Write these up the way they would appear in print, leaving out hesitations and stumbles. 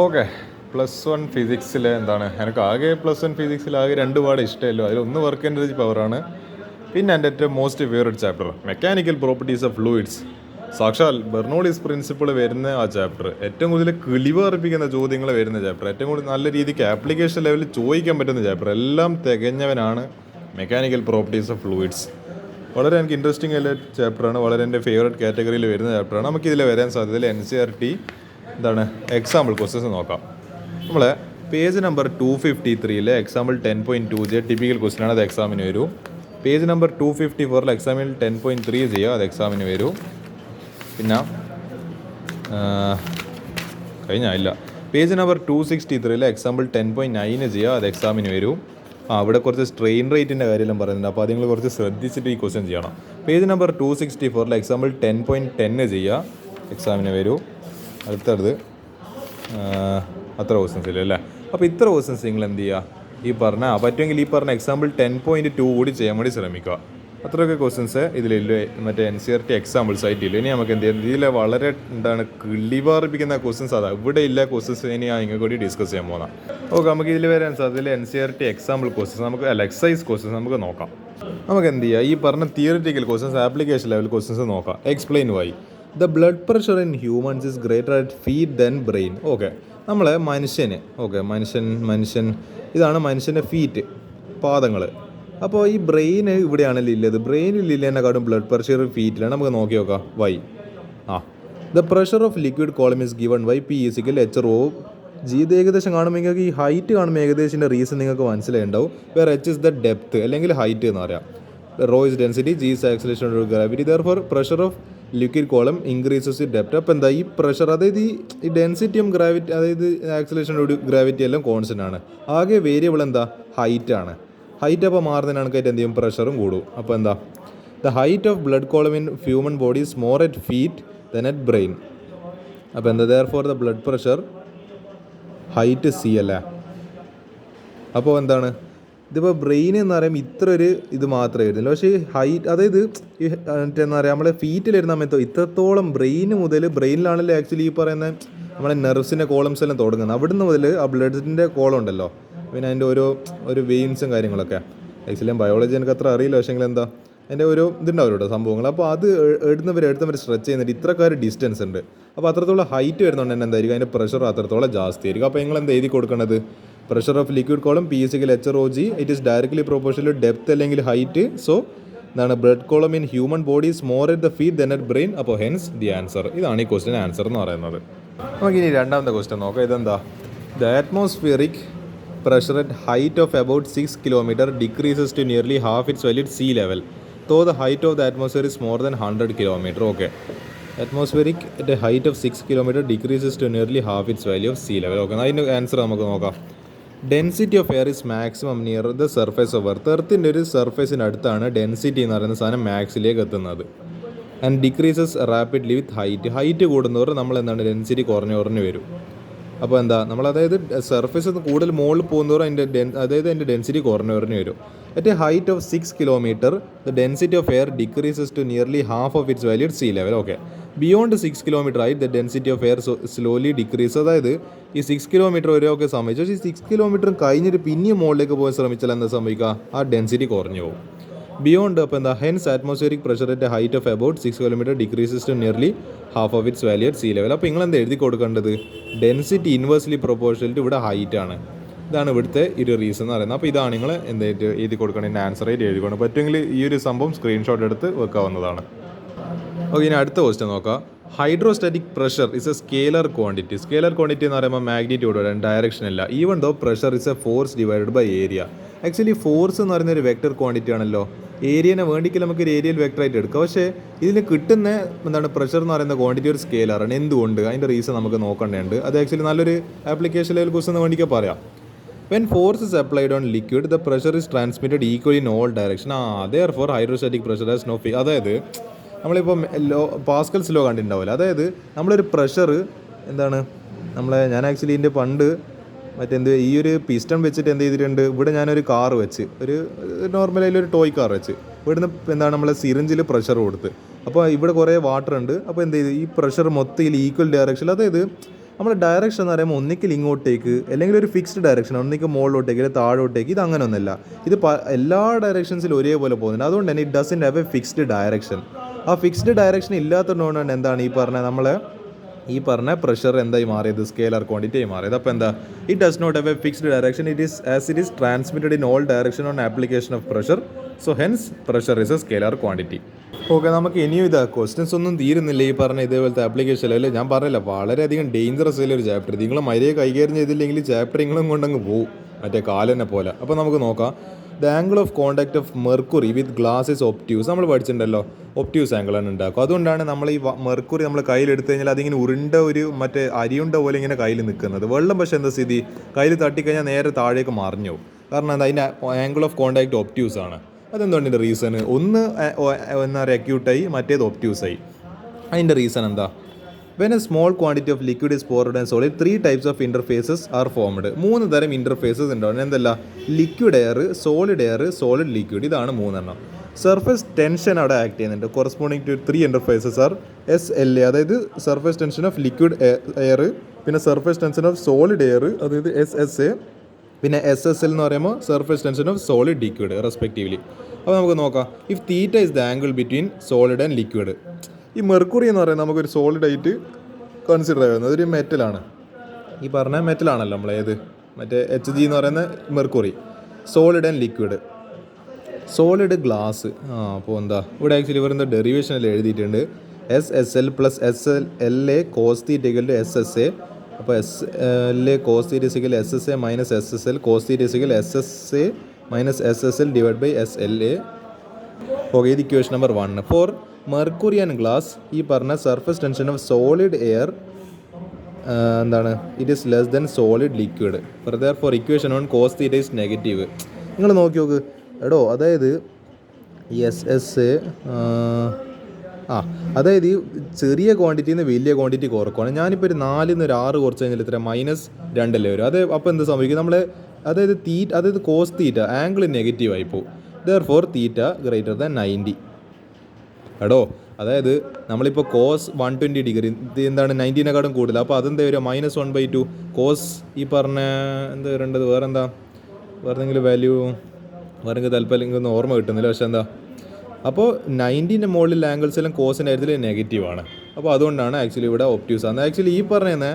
Okay, +1 ഫിസിക്സിൽ എന്താണ് എനിക്ക് ആകെ +1 ഫിസിക്സിൽ ആകെ 2 പാട് ഇഷ്ടമല്ലോ. അതിലൊന്ന് വർക്ക് എനർജി പവറാണ്, പിന്നെ എൻ്റെ ഏറ്റവും most favourite chapter mechanical properties of fluids. സാക്ഷാൽ ബെർണോളിസ് പ്രിൻസിപ്പിൾ വരുന്ന ആ ചാപ്റ്റർ, ഏറ്റവും കൂടുതൽ കിളിവാർപ്പിക്കുന്ന ചോദ്യങ്ങൾ വരുന്ന ചാപ്റ്റർ, ഏറ്റവും കൂടുതൽ നല്ല രീതിക്ക് ആപ്ലിക്കേഷൻ ലെവലിൽ ചോദിക്കാൻ പറ്റുന്ന ചാപ്റ്റർ, എല്ലാം തികഞ്ഞവനാണ് മെക്കാനിക്കൽ പ്രോപ്പർട്ടീസ് ഓഫ് ഫ്ലൂയിഡ്സ്. വളരെ എനിക്ക് ഇൻട്രസ്റ്റിംഗ് ആയ ചാപ്റ്ററാണ്, വളരെ എൻ്റെ ഫേവറേറ്റ് കാറ്റഗറിയിൽ വരുന്ന ചാപ്റ്ററാണ്. നമുക്കിതിൽ വരാൻ സാധ്യതയിൽ NCERT എന്താണ് എക്സാമ്പിൾ ക്വസ്റ്റ്യൻസ് നോക്കാം. നമ്മൾ page number 253 example 10.2 typical question ആണ്, അത് എക്സാമിന് വരും. പേജ് നമ്പർ 254 എക്സാമിൽ 10.3 ചെയ്യുക, അത് എക്സാമിന് വരും. പിന്നെ കഴിഞ്ഞില്ല. പേജ് നമ്പർ 263 എക്സാമ്പിൾ 10.9 ചെയ്യുക, അത് എക്സാമിന് വരും. ഇവിടെ കുറച്ച് സ്ട്രെയിൻ റേറ്റിൻ്റെ കാര്യമെല്ലാം പറയുന്നുണ്ട്, അപ്പോൾ അത് നിങ്ങൾ കുറച്ച് ശ്രദ്ധിച്ചിട്ട് ഈ ക്വസ്റ്റ്യൻ ചെയ്യണം. പേജ് നമ്പർ 264 എക്സാമ്പിൾ 10.10 ചെയ്യുക, എക്സാമിന് വരും. അടുത്തത് അത്ര ക്വസ്റ്റ്യൻസ് ഇല്ല അല്ലേ. അപ്പോൾ ഇത്ര ക്വസ്റ്റ്യൻസ് നിങ്ങൾ എന്ത് ചെയ്യുക, പറ്റുമെങ്കിൽ ഈ പറഞ്ഞ എക്സാമ്പിൾ 10.2 കൂടി ചെയ്യാൻ വേണ്ടി ശ്രമിക്കുക. അത്രയൊക്കെ ക്വസ്റ്റ്യൻസ് ഇതിലില്ല, മറ്റേ NCERT എക്സാമ്പിൾസ് ആയിട്ടില്ല. ഇനി നമുക്ക് എന്ത് ചെയ്യാം, ഇതിൽ വളരെ കിളിവാർപ്പിക്കുന്ന ക്വസ്റ്റ്യൻസ് അതാ ഇവിടെ ഇല്ല ക്വസ്റ്റ്യൻസ് ഇനി ഇങ്ങനെ കൂടി ഡിസ്കസ് ചെയ്യാൻ പോകുന്ന. ഓക്കെ, നമുക്ക് ഇതിൽ വരാൻ സാധ്യതയിൽ NCERT example questions exercise questions നമുക്ക് നോക്കാം. നമുക്ക് എന്ത് ചെയ്യുക, ഈ പറഞ്ഞ theoretical questions application level questions നോക്കാം. Explain why the blood pressure in humans is greater at feet than brain. Okay, നമ്മളെ മനുഷ്യന് മനുഷ്യൻ ഇതാണ് മനുഷ്യൻ്റെ ഫീറ്റ്, പാദങ്ങൾ. അപ്പോൾ ഈ ബ്രെയിൻ ഇവിടെയാണല്ലോ ഇല്ലത്, ബ്രെയിനിലില്ലെന്നെക്കാട്ടും ബ്ലഡ് പ്രഷർ ഫീറ്റിലാണ്. നമുക്ക് നോക്കി നോക്കാം why. The pressure of liquid column is given by P = HRO(G). ഇത് ഏകദേശം കാണുമ്പോൾ ഈ ഹൈറ്റ് കാണുമ്പോൾ ഏകദേശം റീസൺ നിങ്ങൾക്ക് മനസ്സിലായിട്ടുണ്ടാവും. വേറെ H ഇസ് ദ ഡെപ്ത് അല്ലെങ്കിൽ ഹൈറ്റ് എന്ന് പറയാം. Rho is density, G is acceleration of gravity. Therefore pressure of liquid column increases with depth. അപ്പോൾ എന്താ, ഈ പ്രഷർ അതായത് ഈ ഡെൻസിറ്റിയും ഗ്രാവിറ്റി അതായത് ആക്സിലറേഷൻ ഗ്രാവിറ്റി എല്ലാം കോൺസ്റ്റൻ്റ് ആണ്. ആകെ വേരിയബിൾ എന്താ, ഹൈറ്റ് ആണ്. ഹൈറ്റ് അപ്പോൾ മാറുന്നതിന് കണക്കായിട്ട് എന്ത് ചെയ്യും, പ്രഷറും കൂടും. അപ്പോൾ എന്താ, the height of blood column in human body is more at feet then at brain. അപ്പോൾ എന്താ, therefore the blood pressure height C അല്ലേ. അപ്പോൾ എന്താണ്, ഇതിപ്പോൾ ബ്രെയിൻ എന്ന് പറയുമ്പോൾ ഇത്ര ഒരു ഇത് മാത്രമേ വരുന്നില്ല, പക്ഷേ ഹൈറ്റ് അതായത് ഈ എന്താ പറയുക നമ്മളെ ഫീറ്റിലിരുന്ന സമയത്തോ ഇത്രത്തോളം ബ്രെയിൻ മുതൽ ബ്രെയിനിലാണല്ലോ ആക്ച്വലി ഈ പറയുന്ന നമ്മളെ നെർവ്സിൻ്റെ കോളംസ് എല്ലാം തുടങ്ങുന്നത്. അവിടുന്ന് മുതൽ ആ ബ്ലഡിൻ്റെ കോളം ഉണ്ടല്ലോ, പിന്നെ അതിൻ്റെ ഒരു വെയിൻസും കാര്യങ്ങളൊക്കെ. ആക്ച്വലി ബയോളജി എനിക്ക് അത്ര അറിയില്ല, പക്ഷേ എന്താ അതിൻ്റെ ഒരു ഇതുണ്ടാവില്ലോ സംഭവങ്ങൾ. അപ്പോൾ അത് എടുത്തവർ സ്ട്രെച്ച് ചെയ്യുന്നുണ്ട്, ഇത്രക്കാർ ഡിസ്റ്റൻസ് ഉണ്ട്. അപ്പോൾ അത്രത്തോളം ഹൈറ്റ് വരുന്നതുകൊണ്ട് തന്നെ എന്തായിരിക്കും, അതിൻ്റെ പ്രഷർ അത്രത്തോളം ജാസ്തി ആയിരിക്കും. അപ്പോൾ നിങ്ങൾ എന്താ എഴുതി കൊടുക്കേണ്ടത്, pressure of liquid column P = HRO(G). It is directly proportional to depth അല്ലെങ്കിൽ ഹൈറ്റ്. സോ എന്താണ്, blood column in human body is more at the feet then at brain. അപ്പോൾ ഹെൻസ് ദി ആൻസർ. ഇതാണ് ഈ ക്വസ്റ്റ്യൻ ആൻസർ എന്ന് പറയുന്നത്. നമുക്കിനി രണ്ടാമത്തെ question നോക്കാം. ഇതെന്താ, the atmospheric pressure at height of about 6 km decreases to nearly half its value at sea level, though the height of the atmosphere is more than 100 km. Okay, atmospheric at a height of 6 km decreases to nearly half its value of sea level. Okay, അതിൻ്റെ answer നമുക്ക് നോക്കാം. Density of air is maximum near the surface of earth. എർത്തിൻ്റെ ഒരു സർഫേസിന് അടുത്താണ് density എന്ന് പറയുന്ന സാധനം മാക്സിലേക്ക് എത്തുന്നത്. And decreases rapidly with height കൂടുന്നവർ നമ്മൾ എന്താണ് ഡെൻസിറ്റി കുറഞ്ഞു വരും. അപ്പോൾ എന്താ, നമ്മൾ അതായത് സർഫേസ് കൂടുതൽ മുകളിൽ പോകുന്നവർ അതിൻ്റെ ഡെൻസിറ്റി കുറഞ്ഞു വരും. At a height of 6 km the density of air decreases to nearly half of its value at sea level. Okay, beyond 6 km ആയിട്ട് the density of air slowly decrease. അതായത് ഈ 6 km വരെയൊക്കെ സംഭവിച്ചു, പക്ഷേ ഈ 6 km കഴിഞ്ഞിട്ട് പിന്നെയും മുകളിലേക്ക് പോകാൻ ശ്രമിച്ചാൽ എന്താ സംഭവിക്കുക, ആ ഡെൻസിറ്റി കുറഞ്ഞു പോകും. ബിയോണ്ട് അപ്പോൾ എന്താ, hence atmospheric pressure at height of about 6 km decreases to nearly half of its value at sea level. അപ്പോൾ നിങ്ങൾ എന്താ എഴുതി കൊടുക്കേണ്ടത്, ഡെൻസിറ്റി ഇൻവേഴ്സ്ലി പ്രൊപ്പോർഷണൽ ടു ഇവിടെ ഹൈറ്റ് ആണ്. ഇതാണ് ഇവിടുത്തെ ഒരു റീസൺ എന്ന് പറയുന്നത്. അപ്പോൾ ഇതാണ് നിങ്ങൾ എന്തായിട്ട് എഴുതി കൊടുക്കേണ്ടതിൻ്റെ ആൻസർ ആയിട്ട് എഴുതിക്കൊണ്ട് പറ്റുമെങ്കിൽ ഈ ഒരു സംഭവം സ്ക്രീൻഷോട്ട് എടുത്ത് വെക്കാവുന്നതാണ്. ഓക്കെ, ഇനി അടുത്ത ക്വസ്റ്റ്യൻ നോക്കാം. Hydrostatic pressure is a scalar quantity. Scalar quantity എന്ന് പറയുമ്പോൾ മാഗ്നിറ്റ്യൂഡ് ഡയറക്ഷൻ അല്ല. Even though pressure is a force divided by area. Actually force എന്ന് പറയുന്ന ഒരു വെക്ടർ ക്വാണ്ടിറ്റി ആണല്ലോ. ഏരിയനെ വേണ്ടിക്ക് നമുക്ക് ഒരു ഏരിയൽ വെക്ടറായിട്ട് എടുക്കാം, പക്ഷേ ഇതിന് കിട്ടുന്ന എന്താണ് പ്രഷർ എന്ന് പറയുന്ന ക്വാണ്ടിറ്റി ഒരു സ്കേലറാണ്. എന്തുകൊണ്ട്, അതിൻ്റെ റീസൺ നമുക്ക് നോക്കേണ്ടതുണ്ട്. അത് ആക്ച്വലി നല്ലൊരു ആപ്ലിക്കേഷൻ ലെവൽ ക്വസ്റ്റൻ വേണ്ടിക്ക് പറയാം. When force is applied on liquid the pressure is transmitted equally in all direction. Therefore hydrostatic pressure has no ഫീ. അതായത് നമ്മളിപ്പോൾ പാസ്കൽസ് ലോ കണ്ടിട്ടുണ്ടാവില്ല. അതായത് നമ്മളൊരു പ്രഷർ എന്താണ് ഞാൻ ആക്ച്വലി ഇതിൻ്റെ പണ്ട് ഈ ഒരു പിസ്റ്റൺ വെച്ചിട്ട് എന്ത് ചെയ്തിട്ടുണ്ട്, ഇവിടെ ഞാനൊരു കാർ വെച്ച് ഒരു നോർമലായാലും ടോയ് കാർ വെച്ച് ഇവിടുന്ന് നമ്മളെ സിറിഞ്ചിൽ പ്രഷർ കൊടുത്ത്, അപ്പോൾ ഇവിടെ കുറേ വാട്ടർ ഉണ്ട്. അപ്പോൾ എന്ത് ചെയ്തു, ഈ പ്രഷർ മൊത്തം ഈക്വൽ ഡയറക്ഷനിൽ, അതായത് നമ്മൾ ഡയറക്ഷൻ എന്ന് പറയുമ്പോൾ ഒന്നിക്കൽ ഇങ്ങോട്ടേക്ക് അല്ലെങ്കിൽ ഒരു ഫിക്സ്ഡ് ഡയറക്ഷൻ, ഒന്നിക്കൽ മുകളിലോട്ടേക്ക് അല്ലെങ്കിൽ താഴോട്ടേക്ക്, ഇത് അങ്ങനെ ഒന്നുമല്ല. ഇത് എല്ലാ ഡയറക്ഷൻസിലും ഒരേപോലെ പോകുന്നുണ്ട്. അതുകൊണ്ട് തന്നെ it doesn't have a fixed direction. ആ ഫിക്സ്ഡ് ഡയറക്ഷൻ ഇല്ലാത്തതുകൊണ്ടാണ് എന്താണ് ഈ പറഞ്ഞ പ്രഷർ എന്തായി മാറിയത്, സ്കേലർ ക്വാണ്ടിറ്റി ആയി മാറിയത്. അപ്പോൾ എന്താ, it does not have a fixed direction, it is transmitted in all direction on application of pressure, so hence pressure is a scalar quantity. Okay, നമുക്ക് ഇനിയും ക്വസ്റ്റ്യൻസ് ഒന്നും തീരുന്നില്ല ഈ പറഞ്ഞ ഇതേപോലത്തെ ആപ്ലിക്കേഷൻ. അല്ലേ, ഞാൻ പറഞ്ഞില്ല വളരെയധികം ഡേഞ്ചറസ് ആയ ഒരു ചാപ്റ്റർ. നിങ്ങൾ മര്യാദ കൈകാര്യം ചെയ്തില്ലെങ്കിൽ ചാപ്റ്റർ നിങ്ങളും കൊണ്ടങ്ങ് പോകും, മറ്റേ കാലനെ പോലെ. അപ്പോൾ നമുക്ക് നോക്കാം. The angle of contact of mercury with glass is obtuse. നമ്മൾ പഠിച്ചിട്ടുണ്ടല്ലോ, ഒപ്റ്റ്യൂസ് ആംഗിളാണ് ഉണ്ടാക്കുക. അതുകൊണ്ടാണ് നമ്മൾ ഈ മെർക്കുറി നമ്മൾ കയ്യിലെടുത്ത് കഴിഞ്ഞാൽ അതിങ്ങനെ ഉരുണ്ട ഒരു മറ്റേ അരിയുണ്ട പോലെ ഇങ്ങനെ കയ്യിൽ നിൽക്കുന്നത്. വെള്ളം പക്ഷേ എന്താ സ്ഥിതി, കയ്യിൽ തട്ടിക്കഴിഞ്ഞാൽ നേരെ താഴേക്ക് മറിഞ്ഞു പോകും. കാരണം എന്താ, അതിൻ്റെ ആംഗിൾ ഓഫ് കോണ്ടാക്ട് ഒപ്റ്റ്യൂസ് ആണ്. അതെന്താണ് ഇതിൻ്റെ റീസൺ? ഒന്ന് എന്താ പറയുക അക്യൂട്ടായി, മറ്റേത് ഒപ്റ്റ്യൂസായി. അതിൻ്റെ റീസൺ എന്താ? When A small quantity of liquid is poured and solid 3 types of interfaces are formed. 3 തരം ഇൻ്റർഫേസസ് ഉണ്ടാവും. എന്തല്ല, ലിക്വിഡ് എയർ, സോളിഡ് ലിക്വിഡ്, ഇതാണ് 3 സർഫേസ് ടെൻഷൻ അവിടെ ആക്ട് ചെയ്യുന്നുണ്ട്. Corresponding to 3 interfaces are SLA, അതായത് surface tension of liquid air, പിന്നെ surface tension of solid air, അതായത് SSA, പിന്നെ SSL എന്ന് പറയുമ്പോൾ surface tension of solid liquid respectively. അപ്പോൾ നമുക്ക് നോക്കാം. If theta is the angle between solid and liquid. ഈ മെർക്കുറി എന്ന് പറയുന്നത് നമുക്കൊരു സോളിഡ് ആയിട്ട് കൺസിഡർ ചെയ്യുന്നത് ഒരു മെറ്റലാണ്. ഈ പറഞ്ഞ മെറ്റലാണല്ലോ നമ്മൾ മറ്റേ Hg എന്ന് പറയുന്ന mercury. Solid and liquid, solid glass. അപ്പോൾ എന്താ ഇവിടെ ആക്ച്വലി ഇവരെന്താ ഡെറിവേഷനിൽ എഴുതിയിട്ടുണ്ട്. SSL plus SLA cos theta equal to SSA. അപ്പോൾ SLA cos theta equal SSA minus SSL cos theta equal SSA minus SSL divide by SLA. Okay, ഇത് equation number 1. For mercury and glass, ഈ പറഞ്ഞ surface tension of solid air എന്താണ്, it is less than solid liquid. For equation on cos theta is negative. നിങ്ങൾ നോക്കി നോക്ക് എടോ, അതായത് SSA അതായത് ഈ ചെറിയ ക്വാണ്ടിറ്റിയിൽ നിന്ന് വലിയ ക്വാണ്ടിറ്റി കുറക്കുകയാണ്. ഞാനിപ്പോൾ ഒരു 4 നിന്ന് ഒരു 6 കുറച്ച് കഴിഞ്ഞാൽ ഇത്ര -2 വരും. അപ്പോൾ എന്ത് സംഭവിക്കും, നമ്മൾ അതായത് കോസ് തീറ്റ ആംഗിൾ നെഗറ്റീവ് ആയിപ്പോൾ. Therefore theta greater than 90. എടോ, അതായത് നമ്മളിപ്പോൾ കോസ് 120 ഡിഗ്രി, എന്താണ് 90നേക്കാളും കൂടുതൽ. അപ്പോൾ അതെന്താ വരിക, -1/2 കോസ്. ഈ പറഞ്ഞ എന്താ വരേണ്ടത്, വേറെ എന്തെങ്കിലും വാല്യൂ വേറെ താല്പര്യം ഒന്നും ഓർമ്മ കിട്ടുന്നില്ല. പക്ഷേ എന്താ, അപ്പോൾ 90ൻ്റെ മുകളിൽ ആംഗിൾസ് എല്ലാം കോസിൻ്റെ കാര്യത്തിൽ നെഗറ്റീവാണ്. അപ്പോൾ അതുകൊണ്ടാണ് ആക്ച്വലി ഇവിടെ ഒപ്റ്റ്യൂസ് ആണ്. ആക്ച്വലി ഈ പറയുന്ന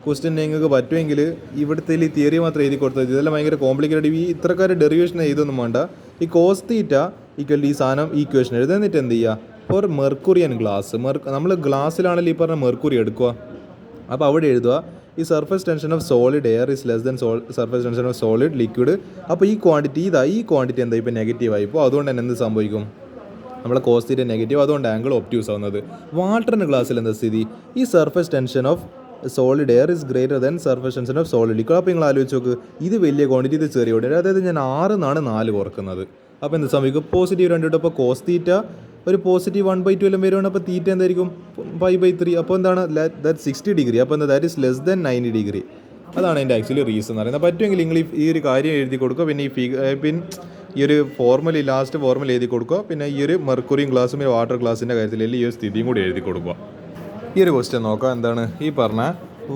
ക്വസ്റ്റ്യൻ നിങ്ങൾക്ക് പറ്റുമെങ്കിൽ ഇവിടുത്തെ ഈ തിയറി മാത്രം എഴുതി കൊടുത്തത്. ഇതെല്ലാം ഭയങ്കര കോംപ്ലിക്കേറ്റഡ്. ഈ ഇത്രക്കാർ ഡെറിവേഷൻ എഴുതൊന്നും വേണ്ട. ഈ കോസ് തീറ്റ ഈക്വൽ ഈ സാധനം ഈക്വേഷൻ എഴുതുന്നിട്ട് എന്ത് ചെയ്യുക, ഫോർ മെർക്കുറി ആൻഡ് ഗ്ലാസ്. നമ്മൾ ഗ്ലാസ്സിലാണെങ്കിൽ ഈ പറഞ്ഞ മെർക്കുറി എടുക്കുക. അപ്പോൾ അവിടെ എഴുതുക ഈ surface tension of solid air is less than surface tension of solid liquid. അപ്പോൾ ഈ ക്വാണ്ടിറ്റി എന്താ ഇപ്പോൾ നെഗറ്റീവായി. ഇപ്പോൾ അതുകൊണ്ട് തന്നെ എന്ത് സംഭവിക്കും, നമ്മളെ കോസ് തീറ്റ നെഗറ്റീവ്, അതുകൊണ്ട് ആംഗിൾ ഒപ്റ്റ്യൂസ് ആവുന്നത്. വാട്ടറിൻ്റെ ഗ്ലാസ്സിൽ എന്താ സ്ഥിതി, ഈ surface tension of solid air is greater than surface tension of solid liquid. അപ്പോൾ നിങ്ങൾ ആലോചിച്ച് നോക്ക്, ഇത് വലിയ ക്വാണ്ടിറ്റി, ഇത് ചെറിയ ക്വാണ്ടിറ്റി. അതായത് ഞാൻ 6 നിന്നാണ് 4 കുറക്കുന്നത്. അപ്പോൾ എന്ത് സംഭവിക്കും, പോസിറ്റീവ് 2 അപ്പോൾ കോസ് തീറ്റ ഒരു പോസിറ്റീവ് 1/2 എല്ലാം വരുവാണ്. അപ്പോൾ തീറ്റ എന്തായിരിക്കും 5/3. അപ്പോൾ എന്താണ്, ദാറ്റ് 60 ഡിഗ്രി. അപ്പോൾ എന്താ, that is less than 90 degree. അതാണ് എൻ്റെ ആക്ച്വലി റീസൺ എന്ന് പറയുന്നത്. പറ്റുമെങ്കിൽ നിങ്ങൾ ഈ ഒരു കാര്യം എഴുതി കൊടുക്കുക. പിന്നെ ഈ ഒരു ലാസ്റ്റ് ഫോർമുല എഴുതി കൊടുക്കുക. പിന്നെ ഈ ഒരു മെർക്കുറിയും ഗ്ലാസും വാട്ടർ ഗ്ലാസിൻ്റെ കാര്യത്തിൽ ഈ ഒരു സ്ഥിതിയും കൂടി എഴുതി കൊടുക്കുക. ഈ ഒരു ക്വസ്റ്റ്യൻ നോക്കാം. എന്താണ് ഈ പറഞ്ഞ,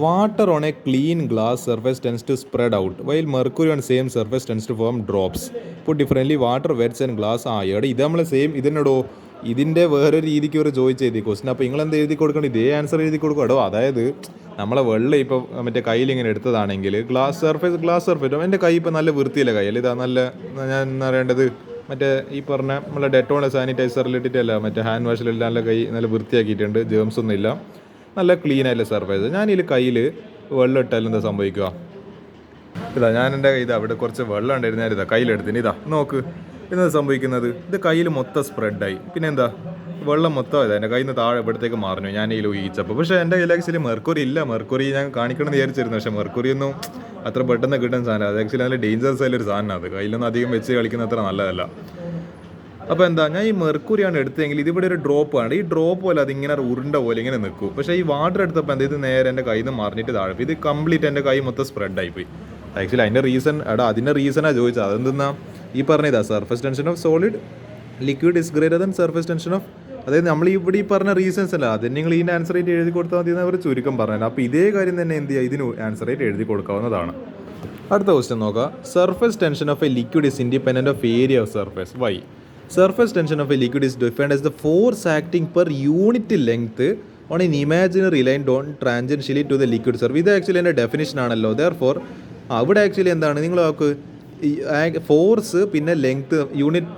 water on a clean glass surface tends to spread out while mercury on same surface tends to form drops. Put differently water wets and glass. ഇവിടെ ഇത് നമ്മൾ സെയിം ഇതിനോടോ ഇതിൻ്റെ വേറൊരു രീതിക്ക് ഒരു ചോദിച്ച് എഴുതി ക്വസ്റ്റ്യൻ. അപ്പോൾ നിങ്ങൾ എന്ത് എഴുതി കൊടുക്കണം, ഇതേ ആൻസർ എഴുതി കൊടുക്കുക. അതായത് നമ്മളെ വെള്ളം ഇപ്പോൾ മറ്റേ കയ്യിൽ ഇങ്ങനെ എടുത്തതാണെങ്കിൽ ഗ്ലാസ് സർഫേസ് എൻ്റെ കൈ ഇപ്പോൾ നല്ല വൃത്തിയില്ല കയ്യിൽ. ഇതാ നല്ല, ഞാൻ അറിയേണ്ടത് മറ്റേ ഈ പറഞ്ഞ നമ്മളെ ഡെറ്റോളെ സാനിറ്റൈസറിൽ ഇട്ടിട്ടല്ല, മറ്റേ ഹാൻഡ് വാഷിലെല്ലാം നല്ല കൈ നല്ല വൃത്തിയാക്കിയിട്ടുണ്ട്, ജേംസ് ഒന്നും ഇല്ല, നല്ല ക്ലീൻ ആയിട്ടുള്ള സർഫേസ്. ഞാനിതിൽ കയ്യിൽ വെള്ളം ഇട്ടാലും എന്താ സംഭവിക്കുക, ഞാൻ എൻ്റെ അവിടെ കുറച്ച് വെള്ളം ഉണ്ടായിരുന്നു, ഞാനിതാ കയ്യിലെടുത്തിന്, ഇതാ നോക്ക് എന്താ സംഭവിക്കുന്നത്, ഇത് കയ്യിൽ മൊത്തം സ്പ്രെഡായി. പിന്നെ എന്താ, വെള്ളം മൊത്തം ഇതാ എൻ്റെ കയ്യിൽ നിന്ന് താഴെ ഇവിടത്തേക്ക് മാറിഞ്ഞു ഞാൻ ഇതിൽ ഊഹിച്ചപ്പോൾ. പക്ഷേ എൻ്റെ കയ്യിൽ ആക്ച്വലി മെർക്കുറി ഇല്ല. മെർക്കുറി ഞാൻ കാണിക്കണം എന്ന് വിചാരിച്ചിരുന്നു, പക്ഷേ മെർക്കുറി ഒന്നും അത്ര പെട്ടെന്ന് കിട്ടുന്ന സാധനം. അത് ആക്ച്വലി നല്ല ഡേഞ്ചറസ് ആയൊരു സാധനമാണ്. അത് കയ്യിലൊന്നും അധികം വെച്ച് കളിക്കുന്ന അത്ര നല്ലതല്ല. അപ്പോൾ എന്താ, ഞാൻ ഈ മെർക്കുറിയാണ് എടുത്തതെങ്കിൽ ഇതിവിടെ ഒരു ഡ്രോപ്പ് ആണ്. ഈ ഡ്രോപ്പ് പോലെ അതിങ്ങനെ ഉരുണ്ട പോലെ ഇങ്ങനെ നിൽക്കും. പക്ഷേ ഈ വാട്ടർ എടുത്തപ്പോൾ എന്താ, ഇത് നേരെ എൻ്റെ കയ്യിൽ നിന്ന് മറിഞ്ഞിട്ട് താഴെ, ഇത് കംപ്ലീറ്റ് എൻ്റെ കൈ മൊത്തം സ്പ്രെഡായിപ്പോയി. ആക്ച്വലി അതിൻ്റെ റീസണാണ് ചോദിച്ചത്. അതെന്തെന്നാ ഈ പറഞ്ഞതാ, surface tension of solid liquid is greater than surface tension of അതായത് നമ്മൾ ഇവിടെ ഈ പറഞ്ഞ റീസൺസ് അല്ല അത് നിങ്ങൾ ഇതിൻ്റെ ആൻസർ ആയിട്ട് എഴുതി കൊടുത്താൽ മതി എന്ന് അവർ ചുരുക്കം പറഞ്ഞു. അപ്പോൾ ഇതേ കാര്യം തന്നെ എന്ത് ചെയ്യുക, ഇതിന് ആൻസർ ആയിട്ട് എഴുതി കൊടുക്കാവുന്നതാണ്. അടുത്ത ക്വസ്റ്റ്യൻ നോക്കുക. Surface tension of a liquid is independent of area of surface. Why? Surface tension of a liquid is defined as the force acting per unit length on an imaginary line drawn tangentially to the liquid surface. ഇത് actually എൻ്റെ definition ആണല്ലോ. ദെയർഫോർ ഇവിടെ actually എന്താണ്, നിങ്ങൾ നോക്ക്, force പിന്നെ length unit,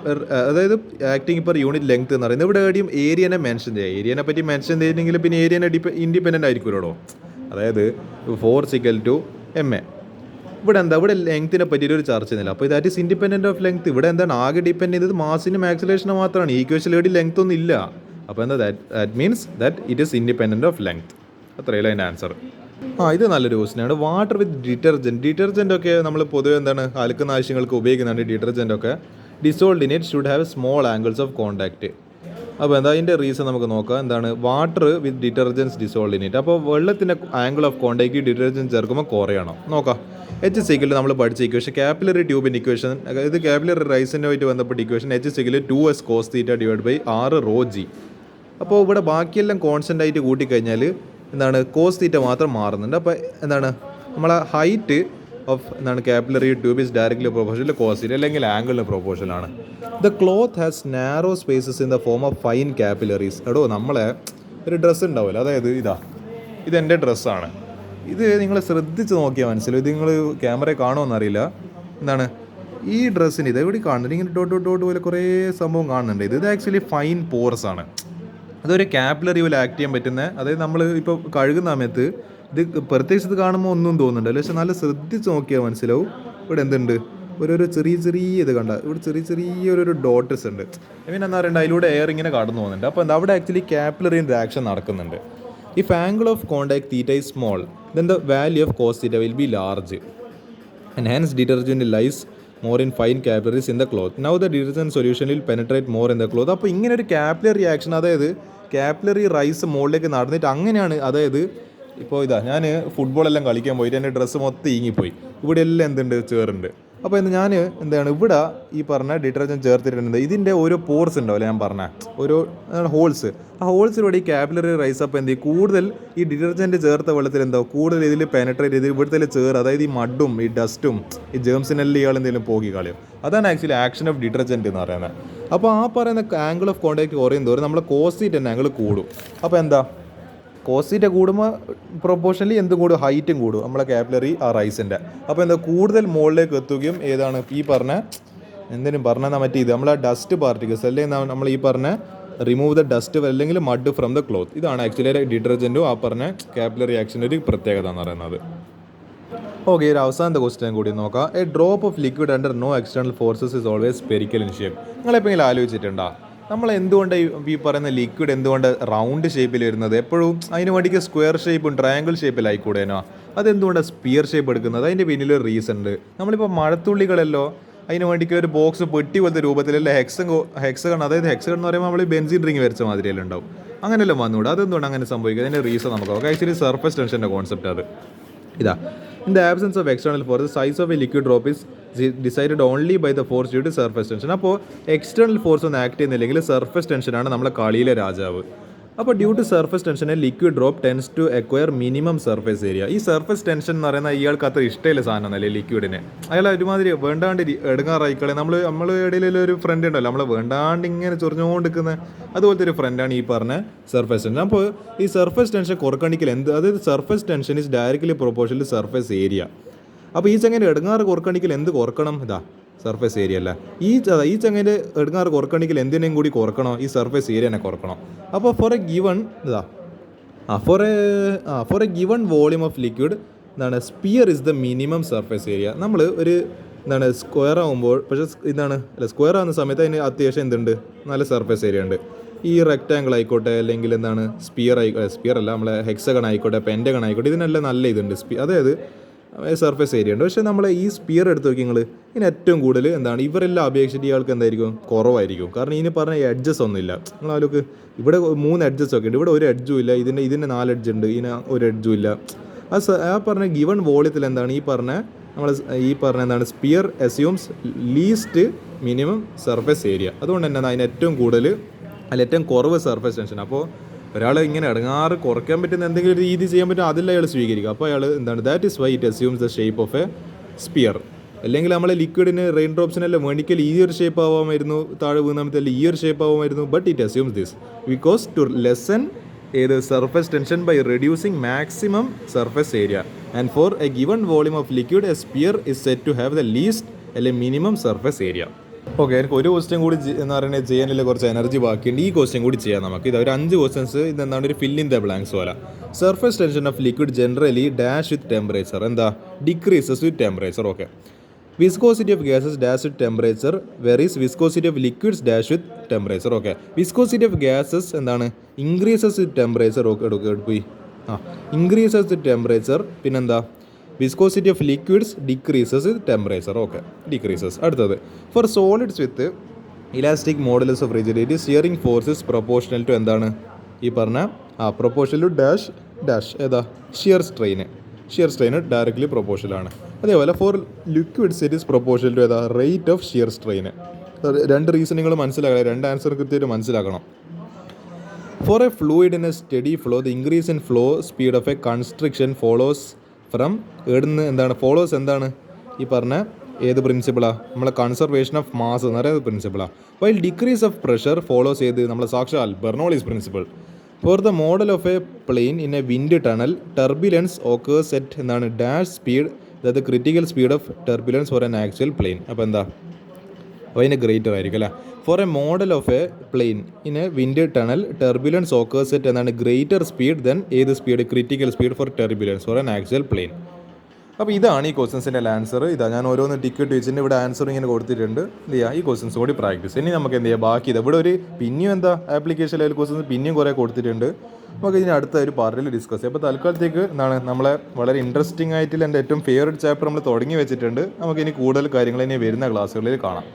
അതായത് ആക്ടിങ് പെർ യൂണിറ്റ് ലെങ്ത് എന്ന് പറയുന്നത്. ഇവിടെ എവിടെയും ഏരിയനെ മെൻഷൻ ചെയ്യുക. ഏരിയനെ പറ്റി മെൻഷൻ ചെയ്തിട്ടുണ്ടെങ്കിൽ പിന്നെ ഏരിയനെ ഇൻഡിപെൻഡൻ്റ് ആയിരിക്കുമല്ലോ. അതായത് ഫോഴ്സ് ഈക്വൽ ടു MA. ഇവിടെ എന്താ, ഇവിടെ ലെങ്ത്തിനെ പറ്റിയിട്ട് ഒരു ചർച്ച ചെയ്യുന്നില്ല. അപ്പോൾ that is independent of length. ഇവിടെ എന്താണ്, ആകെ ഡിപ്പെൻഡ് ചെയ്തത് മാസിനും ആക്സിലറേഷനും മാത്രമാണ്. ഈക്വേഷൻ എവിടെ ലെങ്ത് ഒന്നും ഇല്ല. അപ്പോൾ എന്താ, that means that it is independent of length. അത്രയല്ല അതിൻ്റെ ആൻസർ. ഇത് നല്ലൊരു ക്വസ്റ്റ്യനാണ്. വാട്ടർ വിത്ത് ഡിറ്റർജൻറ്റ് ഒക്കെ നമ്മൾ പൊതുവെ എന്താണ് അലക്കുന്ന ആവശ്യങ്ങൾക്ക് ഉപയോഗിക്കുന്നുണ്ട്. ഡിറ്റർജൻ്റ് ഒക്കെ dissolved in it should have small angles of contact. അപ്പോൾ എന്താ അതിൻ്റെ റീസൺ നമുക്ക് നോക്കാം. എന്താണ്, water with detergents dissolved in it. അപ്പോൾ വെള്ളത്തിൻ്റെ ആംഗിൾ ഓഫ് കോൺടാക്റ്റ് ഡിറ്റർജൻറ്റ് ചേർക്കുമ്പോൾ കുറയണം. നോക്കാം. H= നമ്മൾ പഠിച്ച ഇക്വേഷൻ, കാപ്പിലറി ട്യൂബിൻ്റെ ഇക്വേഷൻ, അതായത് കാപ്പിലറി റൈസിനുമായിട്ട് ബന്ധപ്പെട്ട equation H= 2s cos θ / r ρg. അപ്പോൾ ഇവിടെ ബാക്കിയെല്ലാം കോൺസ്റ്റൻ്റ് ആയിട്ട് കൂട്ടിക്കഴിഞ്ഞാൽ എന്താണ്, കോസ് തീറ്റ മാത്രം മാറുന്നുണ്ട്. അപ്പോൾ എന്താണ്, നമ്മളെ ഹൈറ്റ് ഓഫ് എന്താണ് capillary tube is directly proportional cos theta, അല്ലെങ്കിൽ ആംഗിളിന് പ്രൊപ്പോർഷനാണ്. The cloth has narrow spaces in the form of fine capillaries. എടോ, നമ്മളെ ഒരു ഡ്രസ്സ് ഉണ്ടാവില്ല, അതായത് ഇതെൻ്റെ ഡ്രസ്സാണ്. ഇത് നിങ്ങൾ ശ്രദ്ധിച്ച് നോക്കിയാൽ മനസ്സിലാവും. ഇത് നിങ്ങൾ ക്യാമറയിൽ കാണുമെന്നറിയില്ല. എന്താണ് ഈ ഡ്രസ്സിന് ഇത് എവിടെ കാണുന്നുണ്ട്, ഇങ്ങനെ ഡോട്ട് പോലെ കുറേ സംഭവം കാണുന്നുണ്ട്. ഇത് ആക്ച്വലി ഫൈൻ പോർസ് ആണ്. അതൊരു കാപ്പിലറി പോലെ ആക്ട് ചെയ്യാൻ പറ്റുന്ന, അതായത് നമ്മൾ ഇപ്പോൾ കഴുകുന്ന സമയത്ത് ഇത് പ്രത്യേകിച്ച് ഇത് കാണുമ്പോൾ ഒന്നും തോന്നുന്നുണ്ടല്ലോ, പക്ഷെ നല്ല ശ്രദ്ധിച്ച് നോക്കിയാൽ മനസ്സിലാവും. ഇവിടെ എന്തുണ്ട്, ഓരോരോ ചെറിയ ഇത് കണ്ട, ഇവിടെ ചെറിയ ഒരു ഡോട്ടസ് ഉണ്ട്. മീൻ എന്താ പറയുക, അതിലൂടെ എയർ ഇങ്ങനെ കടന്നു പോകുന്നുണ്ട്. അപ്പോൾ എന്താ, അവിടെ ആക്ച്വലി കാപ്പിലറിൻ്റെ ആക്ഷൻ നടക്കുന്നുണ്ട്. If angle of contact theta is small then the value of cos theta will be large and hence detergent lies more in fine capillaries in the cloth. Now the detergent solution will penetrate more in the cloth. അപ്പോൾ ഇങ്ങനെ ഒരു capillary action, അതായത് capillary rise മുകളിലേക്ക് നടന്നിട്ട് അങ്ങനെയാണ്. അതായത് ഇപ്പോൾ ഞാൻ ഫുട്ബോളെല്ലാം കളിക്കാൻ പോയിട്ട് എൻ്റെ ഡ്രസ്സ് മൊത്തം ഈങ്ങിപ്പോയി. ഇവിടെ എല്ലാം എന്തുണ്ട്, ചേറുണ്ട്. അപ്പോൾ ഞാൻ എന്താണ് ഇവിടെ ഈ പറഞ്ഞ ഡിറ്റർജൻറ്റ് ചേർത്തിട്ടുണ്ട്. ഇതിൻ്റെ ഓരോ പോർസ് ഉണ്ടാവില്ല, ഞാൻ പറഞ്ഞ ഓരോ ഹോൾസ്. ആ ഹോൾസിലൂടെ ഈ കാപ്പിലറി റൈസ് അപ്പോൾ എന്ത് ചെയ്യും, കൂടുതൽ ഈ ഡിറ്റർജൻറ്റ് ചേർത്ത വെള്ളത്തിൽ എന്താവും, കൂടുതൽ ഇതിൽ പെനട്രേറ്റ് ചെയ്ത് ഇവിടുത്തെ ചേർ, അതായത് ഈ മഡും ഈ ഡസ്റ്റും ഈ ജേംസിനെല്ലാം ഇയാൾ എന്തെങ്കിലും പോക്കി കളയും. അതാണ് ആക്ച്വലി ആക്ഷൻ ഓഫ് ഡിറ്റർജൻറ്റ് എന്ന് പറയുന്നത്. അപ്പോൾ ആ പറയുന്ന ആംഗിൾ ഓഫ് കോൺടാക്ട് കുറയും തോറും നമ്മൾ കോസ് തീറ്റ ആംഗിൾ കൂടും. അപ്പോൾ എന്താ, കോസ് തീറ്റ കൂടുമ്പോൾ പ്രൊപ്പോർഷനലി എന്തും കൂടും, ഹൈറ്റും കൂടും നമ്മളെ കാപ്പിലറി ആ റൈസിൻ്റെ. അപ്പോൾ എന്താ, കൂടുതൽ മുകളിലേക്ക് എത്തുകയും ഏതാണ് ഈ പറഞ്ഞ എന്തിനും പറഞ്ഞാൽ മറ്റേ ഇത് നമ്മളെ ഡസ്റ്റ് പാർട്ടിക്കിൾസ് അല്ലെങ്കിൽ നമ്മൾ ഈ പറഞ്ഞ റിമൂവ് ദ ഡസ്റ്റ് അല്ലെങ്കിൽ മഡ് ഫ്രം ദ ക്ലോത്ത്. ഇതാണ് ആക്ച്വലി ഡിറ്റർജൻറ്റും ആ പറഞ്ഞ കാപ്പിലറി ആക്ഷൻ്റെ ഒരു പ്രത്യേകത എന്ന് പറയുന്നത്. ഓക്കെ, ഒരു അവസാനത്തെ ക്വസ്റ്റ്യൻ കൂടി നോക്കാം. A drop of liquid under no external forces is always spherical in shape. നിങ്ങളെപ്പോഴെങ്കിലും ആലോചിച്ചിട്ടുണ്ടോ, നമ്മൾ എന്തുകൊണ്ട് ഈ പറയുന്ന ലിക്വിഡ് എന്തുകൊണ്ട് റൗണ്ട് ഷേപ്പിൽ വരുന്നത്? എപ്പോഴും അതിന് വേണ്ടിക്ക് സ്ക്വയർ ഷേപ്പും ട്രയാങ്കിൾ ഷേപ്പിലായിക്കൂടേനോ? അതെന്തുകൊണ്ടാണ് സ്പിയർ ഷേപ്പ് എടുക്കുന്നത്? അതിൻ്റെ പിന്നിലൊരു റീസൺ ഉണ്ട്. നമ്മളിപ്പോൾ മഴത്തുള്ളികളല്ലോ അതിന് വേണ്ടിക്ക് ഒരു ബോക്സ് പെട്ടി പോലത്തെ രൂപത്തിലല്ലേ ഹെക്സഗൺ, അതായത് ഹെക്സഗൺ എന്ന് പറയുമ്പോൾ നമ്മൾ ബെൻസിൻ റിങ് വരച്ച മാതിരിയെല്ലാം ഉണ്ടാവും. അങ്ങനെയല്ല വന്നുകൂടെ, അതെന്തുകൊണ്ട് അങ്ങനെ സംഭവിക്കുക? അതിൻ്റെ റീസൺ നമുക്ക് നോക്കാം. ആക്ച്വലി സർഫസ് ടെൻഷൻ്റെ കോൺസെപ്റ്റ് അത് ഇതാ. In the absence of external force, the size of a liquid drop is decided only by the force due to surface tension. അപ്പോൾ എക്സ്റ്റേണൽ ഫോഴ്സ് ഒന്നും ആക്ട് ചെയ്യുന്നില്ലെങ്കിൽ സർഫസ് ടെൻഷനാണ് നമ്മളെ കളിയിലെ രാജാവ്. അപ്പോൾ due to surface tension liquid drop tends to acquire minimum surface area. ഈ surface tension എന്ന് പറയുന്ന ഇയാൾക്ക് അത്ര ഇഷ്ടമില്ല സാധനം എന്നല്ലേ ലിക്വിഡിനെ. അയാൾ ഒരുമാതിരി വേണ്ടാണ്ട് എടുങ്ങാറായിക്കളെ. നമ്മൾ ഇടയിൽ ഒരു ഫ്രണ്ട് ഉണ്ടല്ലോ, നമ്മൾ വേണ്ടാണ്ട് ഇങ്ങനെ ചൊറിഞ്ഞുകൊണ്ടിരിക്കുന്ന അതുപോലത്തെ ഒരു ഫ്രണ്ടാണ് ഈ പറഞ്ഞ സർഫസ് ടെൻഷൻ. അപ്പോൾ ഈ സർഫസ് ടെൻഷൻ കുറക്കണിക്കൽ അതായത് surface tension is directly proportional to surface area. അപ്പോൾ ഈ ചങ്ങനെ എടുങ്ങാറ് കുറക്കണിക്കൽ എന്ത് കുറക്കണം? സർഫേസ് ഏരിയ അല്ല. ഈ ചങ്ങനെ എടുങ്ങാറ് കുറക്കണമെങ്കിൽ എന്തിനേയും കൂടി കുറക്കണോ? ഈ സർഫേസ് ഏരിയനെ കുറക്കണം. അപ്പോൾ for a given volume of liquid sphere is the minimum surface area. നമ്മൾ ഒരു സ്ക്വയർ ആകുമ്പോൾ, പക്ഷേ സ്ക്വയർ ആകുന്ന സമയത്ത് അതിന് അത്യാവശ്യം എന്തുണ്ട്, നല്ല സർഫേസ് ഏരിയ ഉണ്ട്. ഈ റെക്റ്റാങ്കിൾ ആയിക്കോട്ടെ, അല്ലെങ്കിൽ സ്പിയർ അല്ല നമ്മളെ ഹെക്സഗൺ ആയിക്കോട്ടെ, പെൻറ്റഗൺ ആയിക്കോട്ടെ, ഇതിനെല്ലാം നല്ല ഇതുണ്ട്, അതായത് സർഫേസ് ഏരിയ ഉണ്ട്. പക്ഷേ നമ്മൾ ഈ സ്പിയർ എടുത്ത് നോക്കി നിങ്ങൾ, ഇതിന് ഏറ്റവും കൂടുതൽ ഇവരെല്ലാം അപേക്ഷിച്ചിട്ട് ഇയാൾക്ക് എന്തായിരിക്കും, കുറവായിരിക്കും. കാരണം ഇതിന് പറഞ്ഞ എഡ്ജസ് ഒന്നുമില്ല. നിങ്ങൾ അതിലേക്ക് ഇവിടെ 3 എഡ്ജസ് ഒക്കെ ഉണ്ട്, ഇവിടെ ഒരു എഡ്ജും ഇല്ല. ഇതിന് 4 എഡ്ജ് ഉണ്ട്, ഇതിന് ഒരു എഡ്ജും ഇല്ല. ആ പറഞ്ഞ ഗിവൺ വോളിയത്തിൽ ഈ പറഞ്ഞ sphere assumes least minimum surface area. അതുകൊണ്ട് തന്നെ അതിന് ഏറ്റവും കൂടുതൽ അതിൽ ഏറ്റവും കുറവ് സർഫസ് ടെൻഷൻ. അപ്പോൾ ഒരാൾ ഇങ്ങനെ ഇടങ്ങാറ് കുറയ്ക്കാൻ പറ്റുന്ന എന്തെങ്കിലും ഒരു രീതി ചെയ്യാൻ പറ്റും, അതിൽ അയാൾ സ്വീകരിക്കുക. അപ്പോൾ അയാൾ എന്താണ്, that is why it assumes the shape of a sphere. അല്ലെങ്കിൽ നമ്മളെ ലിക്വിഡിന് റെയിൻ ഡ്രോപ്സിനെല്ലാം വേണിക്കൽ ഈ ഒരു ഷേപ്പ് ആവാമായിരുന്നു, താഴെ വീണാമത്തല്ല ഈ ഒരു ഷേപ്പ് ആവാമായിരുന്നു. But it assumes this because to lessen its surface tension by reducing maximum surface area and for a given volume of liquid a sphere is set to have the least അല്ലെങ്കിൽ minimum surface area. Okay, എനിക്ക് ഒരു question കൂടി എന്ന് പറയുന്നത് ചെയ്യാനുള്ള കുറച്ച് energy ബാക്കിയുണ്ട്. ഈ ക്വസ്റ്റ്യൻ കൂടി ചെയ്യാം നമുക്ക്. ഇത് ഒരു 5 ക്വസ്റ്റ്യൻസ്. ഇതെന്താണ്, ഒരു ഫിൽ ഇൻ ദ ബ്ലാങ്ക്സ് പോലെ. Surface tension of liquid generally dash with temperature എന്താ, decreases with temperature. Okay, viscosity of gases dash with temperature varies viscosity of liquids dash with temperature. Okay, viscosity of gases എന്താണ്, increases with temperature. Okay, എടുപ്പോയി increases with temperature. പിന്നെന്താ, viscosity of liquids decreases with temperature. Okay, decreases. അടുത്തത്, for solids with elastic modulus of rigidity steering forces proportional to എന്താണ്, ഈ പറഞ്ഞ proportional to dash dash ഏതാ, shear strain. Shear strain directly പ്രൊപ്പോർഷനാണ്. അതേപോലെ for liquids it is proportional to ഏതാ, rate of shear strain. 2 റീസണുകൾ മനസ്സിലാക്കണം, 2 ആൻസർ കൃത്യമായിട്ട് മനസ്സിലാക്കണം. For a fluid in a steady flow the increase in flow speed of a constriction follows from ഏടുന്ന് എന്താണ്, follows എന്താണ്, ഈ പറഞ്ഞ ഏത് പ്രിൻസിപ്പിളാണ്, നമ്മളെ കൺസർവേഷൻ ഓഫ് മാസ് എന്ന് പറയുന്നത് പ്രിൻസിപ്പിളാണ്. While decrease of pressure follows ചെയ്ത് നമ്മളെ സാക്ഷാൽ Bernoulli's principle. For the model of a plane in a wind tunnel turbulence occurs at എന്താണ്, dash speed the critical speed of turbulence for an actual plane. അപ്പോൾ എന്താ, അപ്പോൾ അതിന് greater ആയിരിക്കും അല്ലേ. For a model of a plane in a wind tunnel turbulence occurs at എന്താണ്, greater speed then ഏത് speed, critical speed for turbulence for an actual plane. അപ്പോൾ ഇതാണ് ഈ ക്വസ്റ്റൻസിൻ്റെ ആൻസർ. ഇതാ ഞാൻ ഓരോന്ന് ടിക്കറ്റ് വെച്ചിട്ട് ഇവിടെ ആൻസർ ഇങ്ങനെ കൊടുത്തിട്ടുണ്ട്. എന്ത് ചെയ്യുക, ഈ ക്വസ്റ്റൻസ് കൂടി പ്രാക്ടീസ്. ഇനി നമുക്ക് എന്ത് ചെയ്യാം, ബാക്കി ഇത് ഇവിടെ ഒരു പിന്നെയും എന്താ ആപ്ലിക്കേഷൻ ലെവൽ ക്വസ്റ്റൻസ് പിന്നെയും കുറേ കൊടുത്തിട്ടുണ്ട്. നമുക്ക് ഇതിന് അടുത്ത ഒരു പാർട്ടിൽ ഡിസ്കസ് ചെയ്യാം. അപ്പോൾ തൽക്കാലത്തേക്ക് എന്താണ്, നമ്മളെ വളരെ ഇൻട്രസ്റ്റിംഗ് ആയിട്ടുള്ള എൻ്റെ ഏറ്റവും ഫേവറേറ്റ് ചാപ്റ്റർ നമ്മൾ തുടങ്ങി വെച്ചിട്ടുണ്ട്. നമുക്കിനി കൂടുതൽ കാര്യങ്ങൾ ഇനി വരുന്ന ക്ലാസ്സുകളിൽ കാണാം.